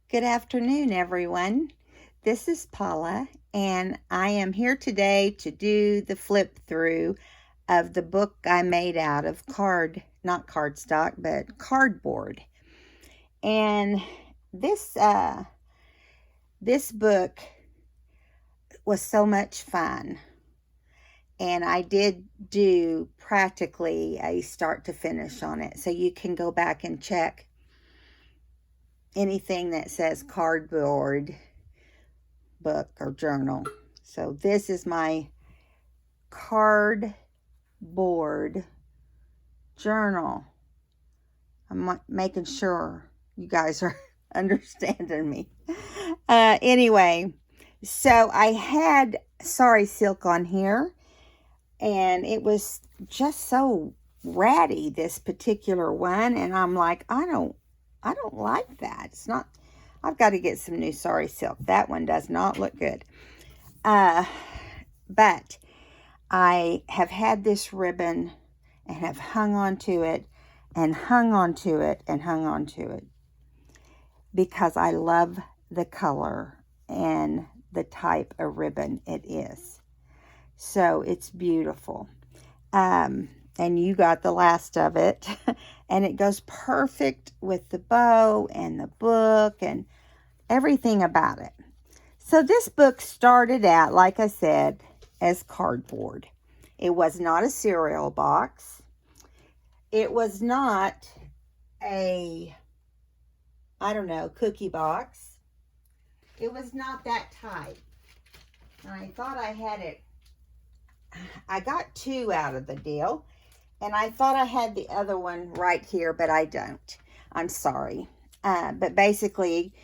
Good afternoon, everyone. This is Paula, and I am here today to do the flip through of the book I made out of not cardstock, but cardboard. And this book was so much fun, and I did do practically a start to finish on it, so you can go back and check anything that says cardboard book or journal. So this is my cardboard journal. I'm making sure you guys are understanding me. Anyway, so I had Sorry Silk on here, and it was just so ratty, this particular one, and I'm like, I don't like that. It's not, I've got to get some new Sorry Silk. That one does not look good. But I have had this ribbon and have hung on to it and hung on to it and hung on to it because I love the color and the type of ribbon it is. So it's beautiful. And you got the last of it. And it goes perfect with the bow and the book and everything about it. So this book started out, like I said, as cardboard. It was not a cereal box. It was not a, cookie box. It was not that type. And I thought I had it. I got two out of the deal. And I thought I had the other one right here, but I don't. I'm sorry. But basically,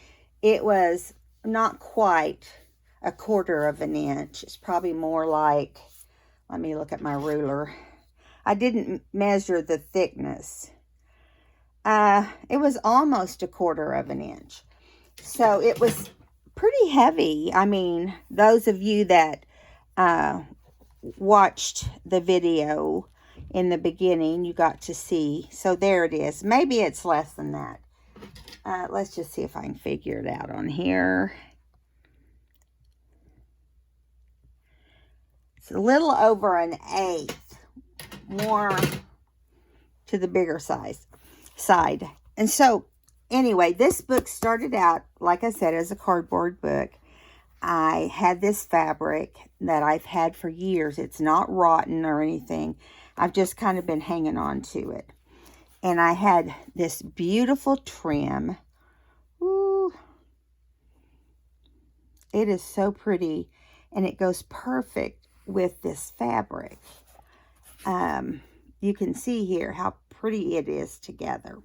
it was not quite a 1/4 of an inch. It's probably more like, let me look at my ruler. I didn't measure the thickness. It was almost a 1/4 of an inch. So it was pretty heavy. I mean, those of you that watched the video in the beginning, you got to see. So there it is. Maybe it's less than that. Let's just see if I can figure it out on here. It's a little over an 1/8, more to the bigger side. And so, anyway, this book started out, like I said, as a cardboard book. I had this fabric that I've had for years. It's not rotten or anything. I've just kind of been hanging on to it. And I had this beautiful trim. Ooh. It is so pretty. And it goes perfect with this fabric. You can see here how pretty it is together.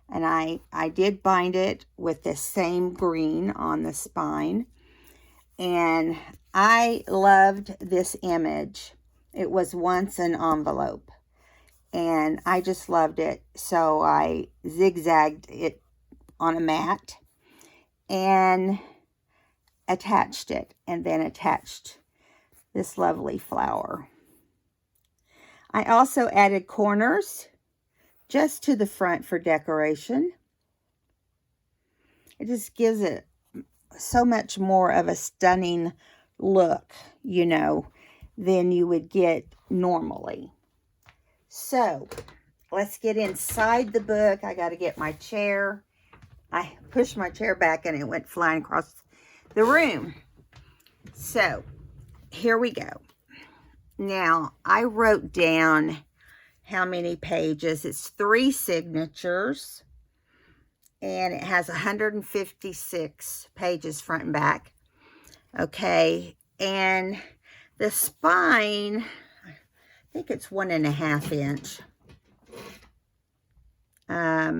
And I did bind it with this same green on the spine. And I loved this image. It was once an envelope. And I just loved it. So I zigzagged it on a mat and attached it. And then attached this lovely flower. I also added corners just to the front for decoration. It just gives it so much more of a stunning look, you know, than you would get normally. So, let's get inside the book. I got to get my chair. I pushed my chair back and it went flying across the room. So, here we go. Now, I wrote down how many pages. It's 3 signatures. And it has 156 pages front and back. Okay. And the spine, I think it's 1.5 inch. Let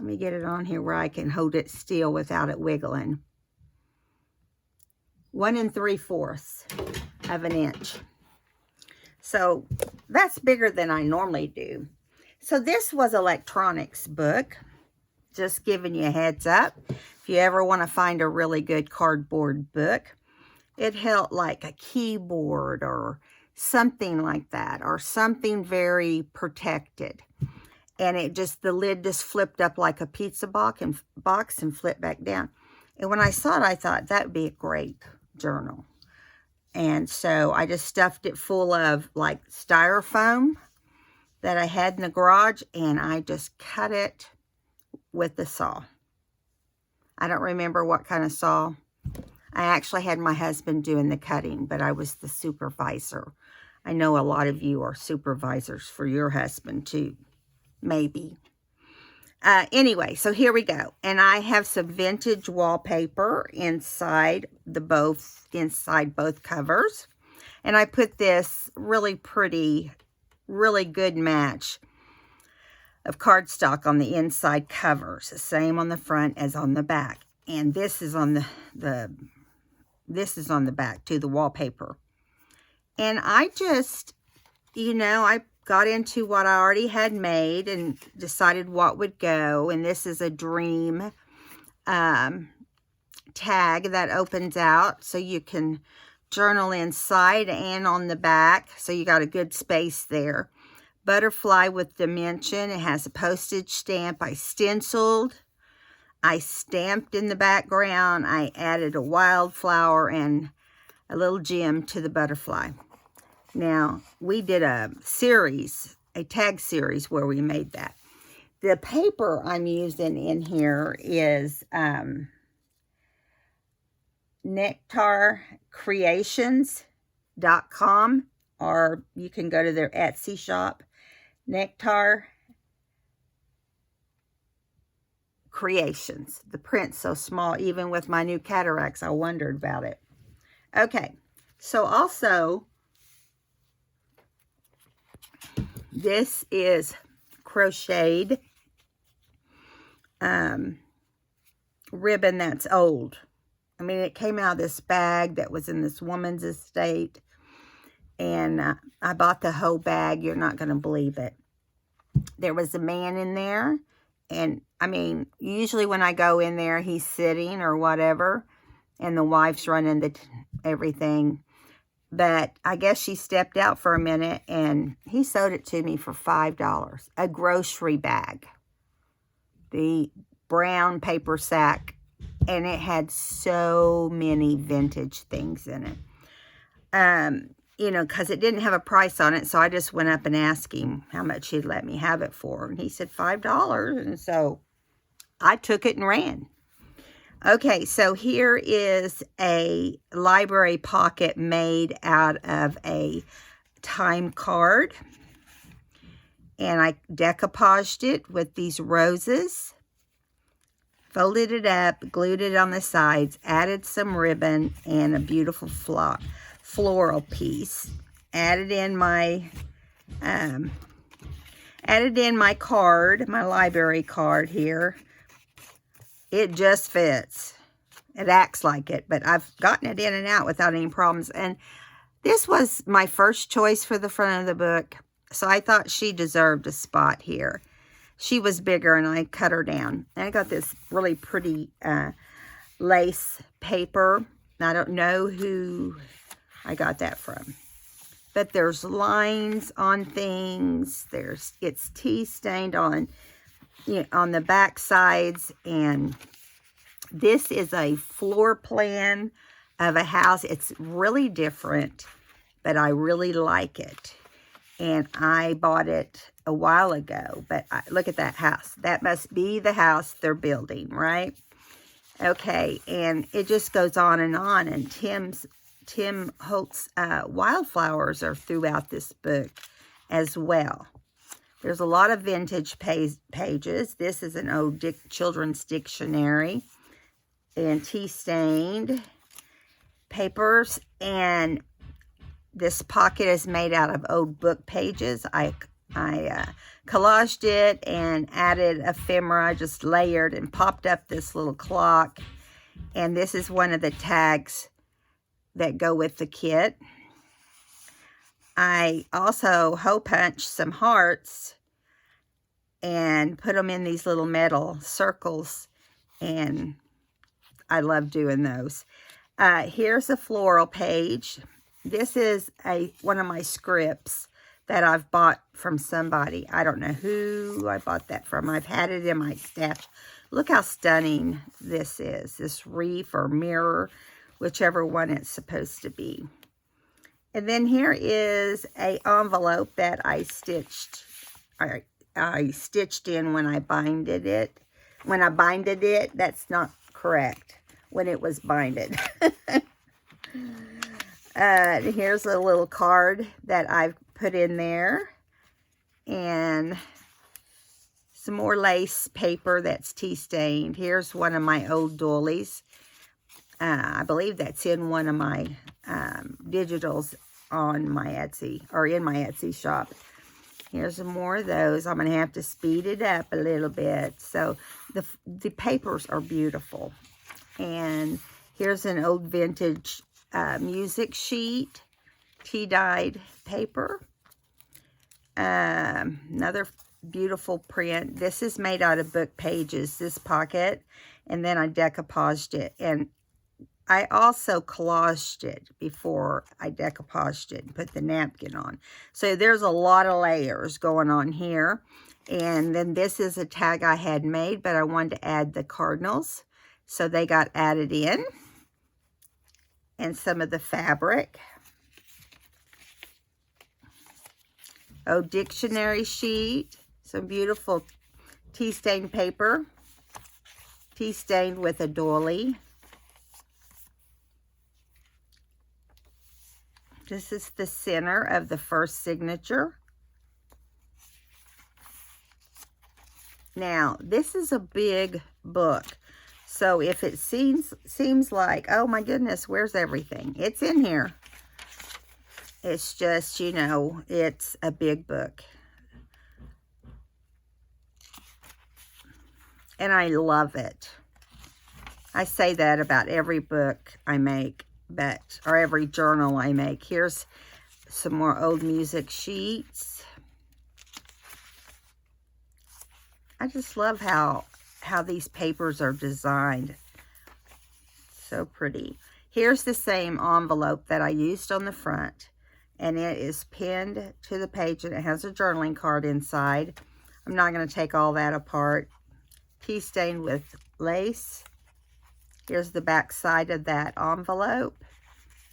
me get it on here where I can hold it still without it wiggling. 1 3/4 of an inch. So that's bigger than I normally do. So this was electronics book. Just giving you a heads up. If you ever want to find a really good cardboard book, it held like a keyboard or something like that, or something very protected. And it just, the lid just flipped up like a pizza box and flipped back down. And when I saw it, I thought that would be a great journal. And so I just stuffed it full of like styrofoam that I had in the garage, and I just cut it with the saw. I don't remember what kind of saw. I actually had my husband doing the cutting, but I was the supervisor. I know a lot of you are supervisors for your husband too, maybe. Anyway, so here we go. And I have some vintage wallpaper inside both covers. And I put this really pretty, really good match of cardstock on the inside covers. The same on the front as on the back. And this is on this is on the back too, the wallpaper. And I just, you know, I got into what I already had made and decided what would go. And this is a dream tag that opens out, so you can journal inside and on the back. So you got a good space there. Butterfly with dimension. It has a postage stamp. I stenciled. I stamped in the background. I added a wildflower and a little gem to the butterfly. Now, we did a tag series where we made that. The paper I'm using in here is nectarcreations.com, or you can go to their Etsy shop, Nectar Creations. The print's so small, even with my new cataracts, I wondered about it. Okay, so also, this is crocheted ribbon that's old. I mean, it came out of this bag that was in this woman's estate. And I bought the whole bag. You're not going to believe it. There was a man in there. And, I mean, usually when I go in there, he's sitting or whatever. And the wife's running everything. But I guess she stepped out for a minute, and he sold it to me for $5. A grocery bag. The brown paper sack. And it had so many vintage things in it. You know, because it didn't have a price on it. So I just went up and asked him how much he'd let me have it for. And he said $5. And so I took it and ran. Okay, so here is a library pocket made out of a time card. And I decoupaged it with these roses. Folded it up, glued it on the sides, added some ribbon and a beautiful floral piece. Added in my card, my library card here. It just fits. It acts like it, but I've gotten it in and out without any problems. And this was my first choice for the front of the book, so I thought she deserved a spot here. She was bigger, and I cut her down. And I got this really pretty lace paper. I don't know who I got that from. But there's lines on things. It's tea stained on the back sides. And this is a floor plan of a house. It's really different, but I really like it. And I bought it a while ago, but look at that house. That must be the house they're building, right? Okay, and it just goes on. And Tim Holt's wildflowers are throughout this book as well. There's a lot of vintage pages. This is an old children's dictionary. And tea-stained papers. And this pocket is made out of old book pages. I collaged it and added ephemera, just layered and popped up this little clock. And this is one of the tags that go with the kit. I also hole punched some hearts and put them in these little metal circles. And I love doing those. Here's a floral page. This is one of my scripts that I've bought from somebody. I don't know who I bought that from. I've had it in my stash. Look how stunning this is. This reef or mirror, whichever one it's supposed to be. And then here is a envelope that I stitched. I stitched in when I binded it. When I binded it, that's not correct. When it was binded. Here's a little card that I've put in there. And some more lace paper that's tea stained. Here's one of my old doilies. I believe that's in one of my digitals on my Etsy, or in my Etsy shop. Here's some more of those. I'm going to have to speed it up a little bit. So the papers are beautiful. And here's an old vintage music sheet, tea-dyed paper. Another beautiful print. This is made out of book pages, this pocket. And then I decoupaged it. And I also collaged it before I decoupaged it and put the napkin on. So there's a lot of layers going on here. And then this is a tag I had made, but I wanted to add the cardinals. So they got added in. And some of the fabric. Oh, dictionary sheet. Some beautiful tea stained paper. Tea stained with a doily. This is the center of the first signature. Now, this is a big book. So if it seems like, oh my goodness, where's everything? It's in here. It's just, you know, it's a big book. And I love it. I say that about every book I make. Or every journal I make. Here's some more old music sheets. I just love how these papers are designed. So pretty. Here's the same envelope that I used on the front. And it is pinned to the page and it has a journaling card inside. I'm not going to take all that apart. Tea stained with lace. Here's the back side of that envelope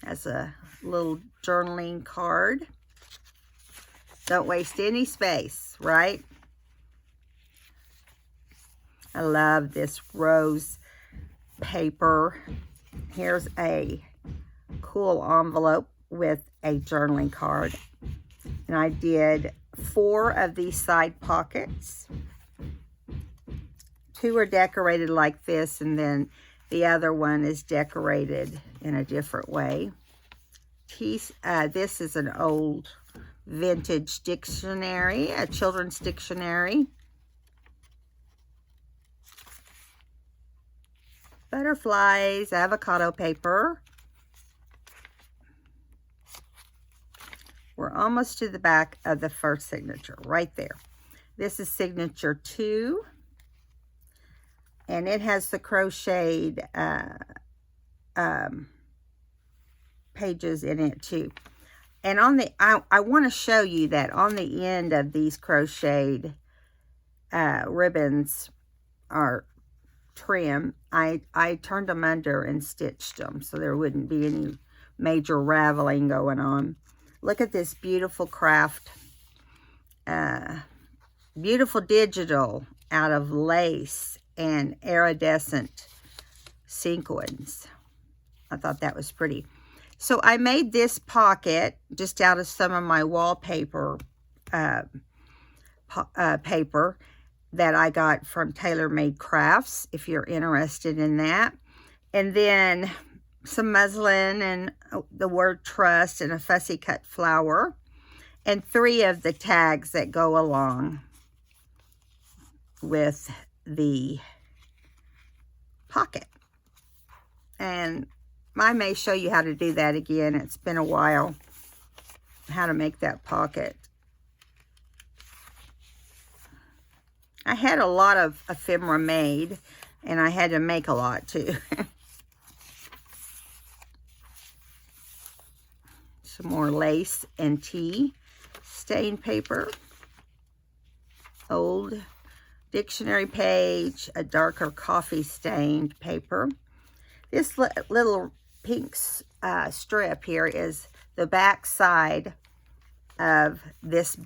as a little journaling card. Don't waste any space, right? I love this rose paper. Here's a cool envelope with a journaling card. And I did 4 of these side pockets. 2 are decorated like this, and then the other one is decorated in a different way. This is an old vintage dictionary, a children's dictionary. Butterflies, avocado paper. We're almost to the back of the first signature, right there. This is signature 2. And it has the crocheted pages in it too. And on the, I want to show you that on the end of these crocheted ribbons are trim. I turned them under and stitched them so there wouldn't be any major raveling going on. Look at this beautiful craft. Beautiful digital out of lace and iridescent sequins. I thought that was pretty. So I made this pocket just out of some of my wallpaper paper that I got from Tailor Made Crafts, if you're interested in that. And then some muslin and the word trust and a fussy cut flower. And 3 of the tags that go along with the pocket. And I may show you how to do that again. It's been a while, how to make that pocket. I had a lot of ephemera made, and I had to make a lot too. Some more lace and tea stained paper, old dictionary page, a darker coffee stained paper. This little pink strip here is the back side of this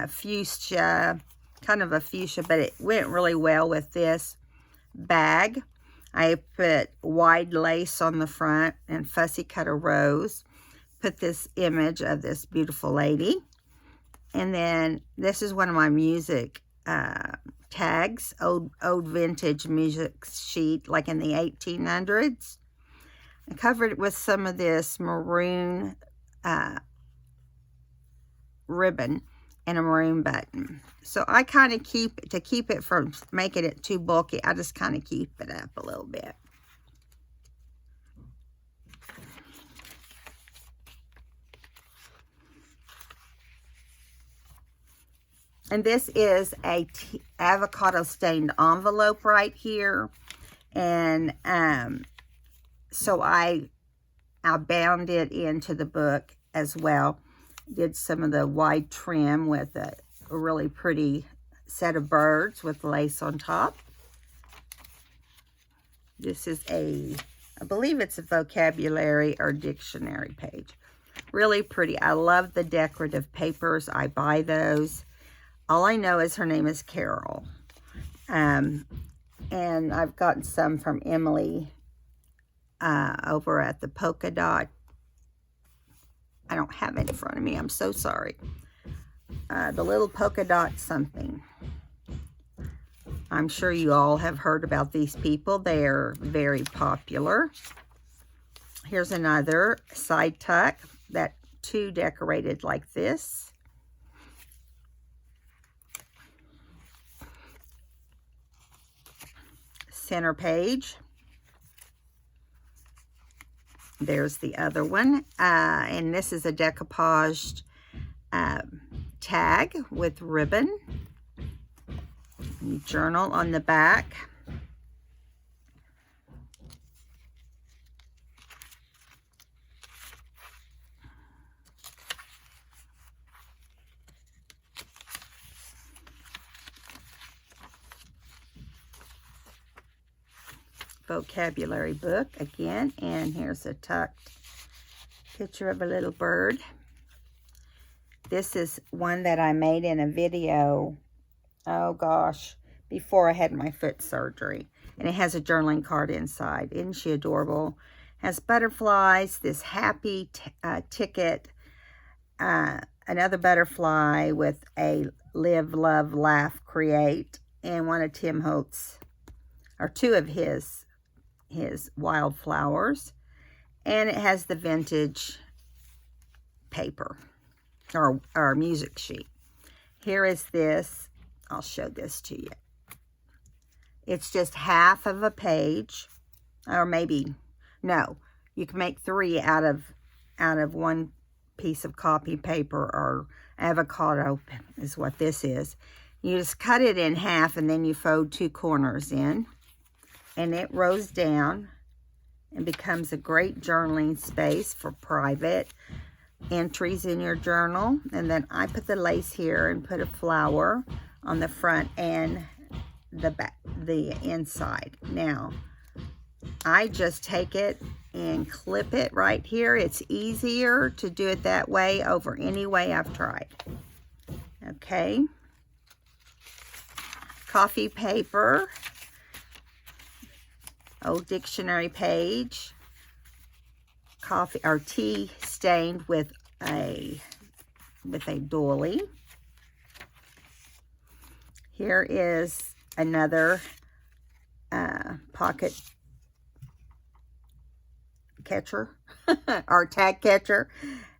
fuchsia, kind of a fuchsia, but it went really well with this bag. I put wide lace on the front and fussy cut a rose. Put this image of this beautiful lady. And then this is one of my music tags, old vintage music sheet, like in the 1800s. I covered it with some of this maroon ribbon and a maroon button. So I kind of keep it from making it too bulky, I just kind of keep it up a little bit. And this is a avocado stained envelope right here. And so I bound it into the book as well. Did some of the wide trim with a really pretty set of birds with lace on top. This is I believe it's a vocabulary or dictionary page. Really pretty. I love the decorative papers. I buy those. All I know is her name is Carol. And I've gotten some from Emily over at the Polka Dot. I don't have it in front of me. I'm so sorry. The little polka dot something. I'm sure you all have heard about these people. They are very popular. Here's another side tuck that two decorated like this. Center page. There's the other one. And this is a decoupaged tag with ribbon. Journal on the back. Vocabulary book again, and here's a tucked picture of a little bird. This is one that I made in a video, oh gosh, before I had my foot surgery, and it has a journaling card inside. Isn't she adorable? Has butterflies, this happy ticket, another butterfly with a live, love, laugh, create, and one of Tim Holtz, or two of his wildflowers, and it has the vintage paper or music sheet. Here is this. I'll show this to you. It's just half of a page, or maybe no. You can make 3 out of one piece of copy paper, or avocado is what this is. You just cut it in half, and then you fold 2 corners in. And it rows down and becomes a great journaling space for private entries in your journal. And then I put the lace here and put a flower on the front and the back, the inside. Now, I just take it and clip it right here. It's easier to do it that way over any way I've tried. Okay. Coffee paper. Old dictionary page, coffee or tea stained with a doily. Here is another pocket catcher or tag catcher.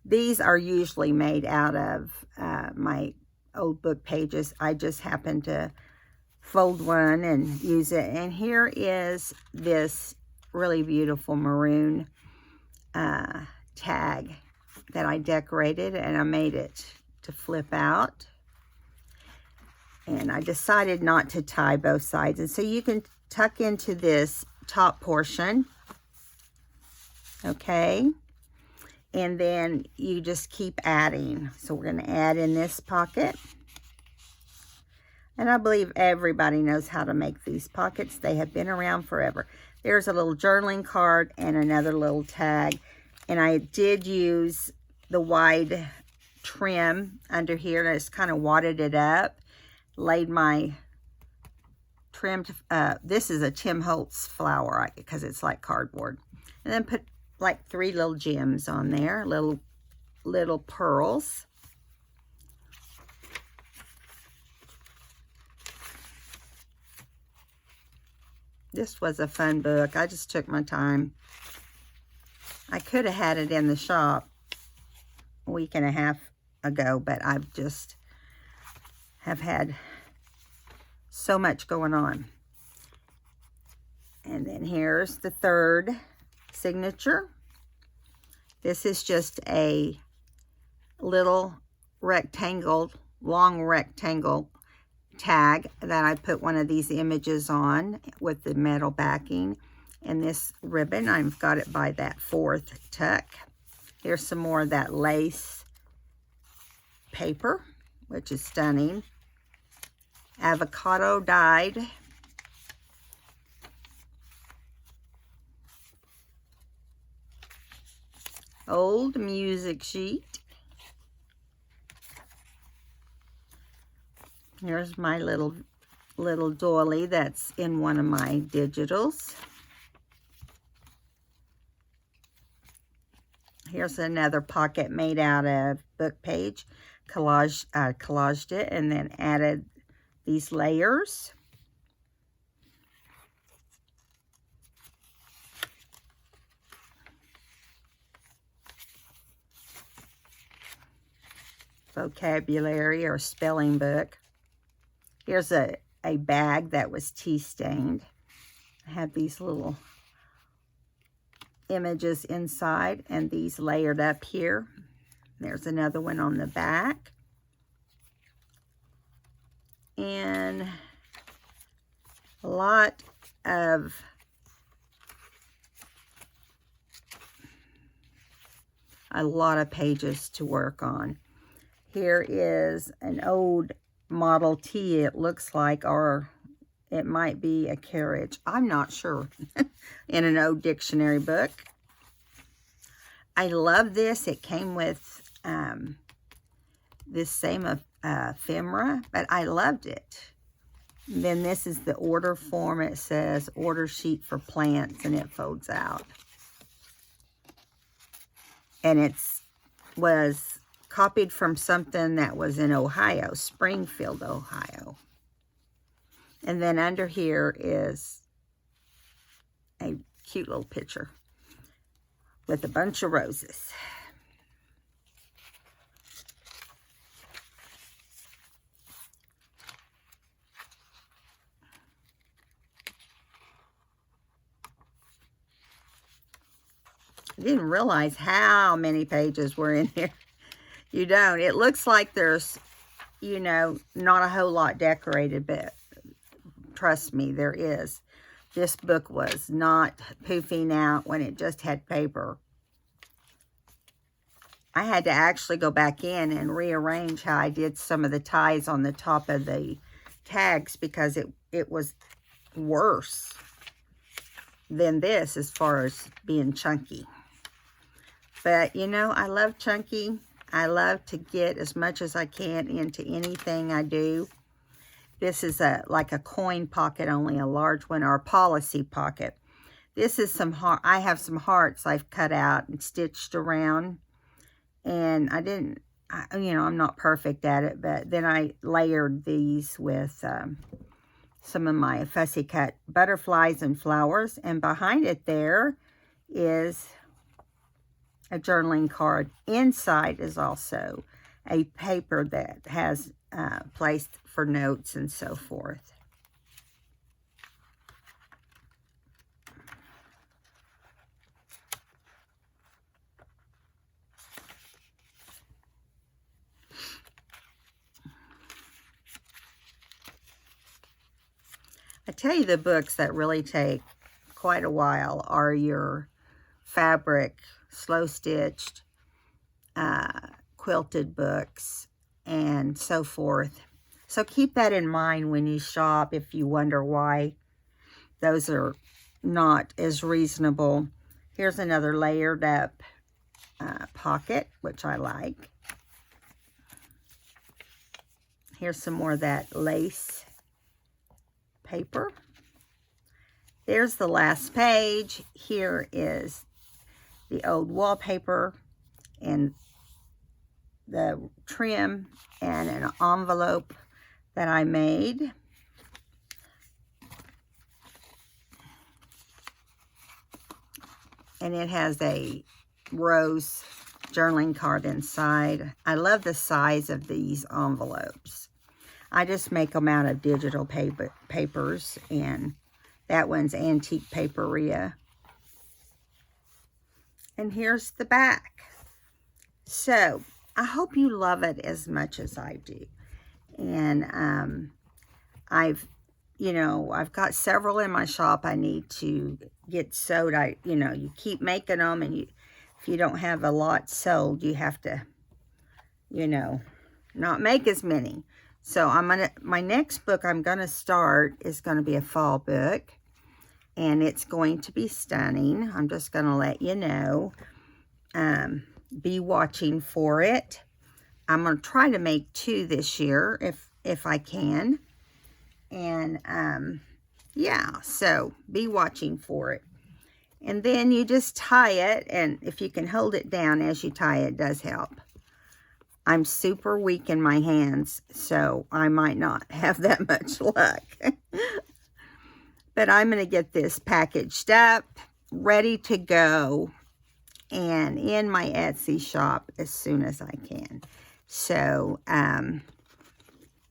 These are usually made out of my old book pages. I just happen to fold one and use it. And here is this really beautiful maroon tag that I decorated, and I made it to flip out. And I decided not to tie both sides. And so you can tuck into this top portion. Okay. And then you just keep adding. So we're going to add in this pocket. And I believe everybody knows how to make these pockets. They have been around forever. There's a little journaling card and another little tag. And I did use the wide trim under here. And I just kind of wadded it up. Laid my trim, this is a Tim Holtz flower because it's like cardboard. And then put like 3 little gems on there. Little pearls. This was a fun book. I just took my time. I could have had it in the shop a week and a half ago, but I've just have had so much going on. And then here's the third signature. This is just a little rectangle, long rectangle tag that I put one of these images on with the metal backing. And this ribbon, I've got it by that 4th tuck. Here's some more of that lace paper, which is stunning. Avocado dyed. Old music sheet. Here's my little doily that's in one of my digitals. Here's another pocket made out of book page. Collaged it and then added these layers. Vocabulary or spelling book. Here's a bag that was tea stained. I had these little images inside and these layered up here. There's another one on the back. And a lot of pages to work on. Here is an old Model T, it looks like, or it might be a carriage. I'm not sure. In an old dictionary book. I love this. It came with this same ephemera, but I loved it. And then this is the order form. It says order sheet for plants, and it folds out. And it was copied from something that was in Ohio, Springfield, Ohio. And then under here is a cute little picture with a bunch of roses. I didn't realize how many pages were in here. You don't. It looks like there's, you know, not a whole lot decorated, but trust me, there is. This book was not poofing out when it just had paper. I had to actually go back in and rearrange how I did some of the ties on the top of the tags because it was worse than this as far as being chunky. But, you know, I love chunky. I love to get as much as I can into anything I do. This is like a coin pocket, only a large one, or a policy pocket. This is I have some hearts I've cut out and stitched around. And I'm not perfect at it, but then I layered these with some of my fussy cut butterflies and flowers. And behind it there is a journaling card. Inside is also a paper that has place for notes and so forth. I tell you, the books that really take quite a while are your fabric, slow stitched, quilted books and so forth. So keep that in mind when you shop if you wonder why those are not as reasonable. Here's another layered up pocket, which I like. Here's some more of that lace paper. There's the last page. Here is the old wallpaper and the trim and an envelope that I made. And it has a rose journaling card inside. I love the size of these envelopes. I just make them out of digital papers, and that one's antique paperia. And here's the back. So I hope you love it as much as I do. And I've got several in my shop I need to get sewed. You keep making them, and if you don't have a lot sold, you have to, not make as many. So my next book I'm gonna start is gonna be a fall book, and it's going to be stunning. I'm just gonna let you know. Be watching for it. I'm gonna try to make 2 this year if I can. And yeah, so be watching for it. And then you just tie it, and if you can hold it down as you tie it, does help. I'm super weak in my hands, so I might not have that much luck. But I'm going to get this packaged up, ready to go, and in my Etsy shop as soon as I can. So,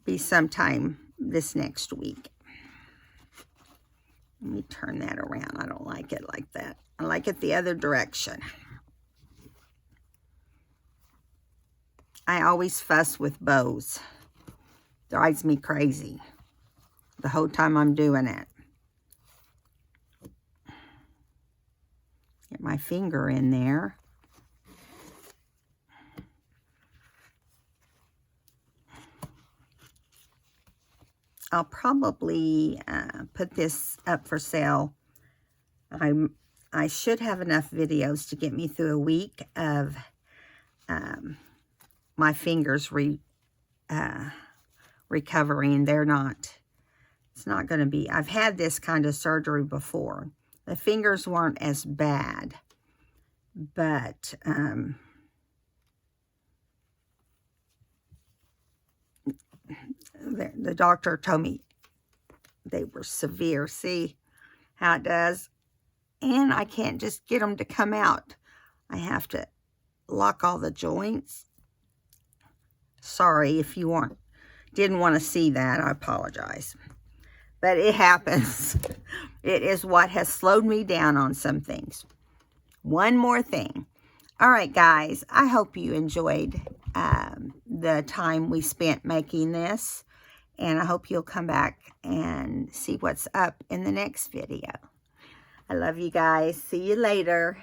be sometime this next week. Let me turn that around. I don't like it like that. I like it the other direction. I always fuss with bows. Drives me crazy the whole time I'm doing it. Get my finger in there. I'll probably put this up for sale. I should have enough videos to get me through a week of my fingers recovering. It's not going to be, I've had this kind of surgery before. The fingers weren't as bad, but the doctor told me they were severe. See how it does? And I can't just get them to come out. I have to lock all the joints. Sorry if you didn't want to see that. I apologize. But it happens. It is what has slowed me down on some things. One more thing. All right, guys. I hope you enjoyed the time we spent making this. And I hope you'll come back and see what's up in the next video. I love you guys. See you later.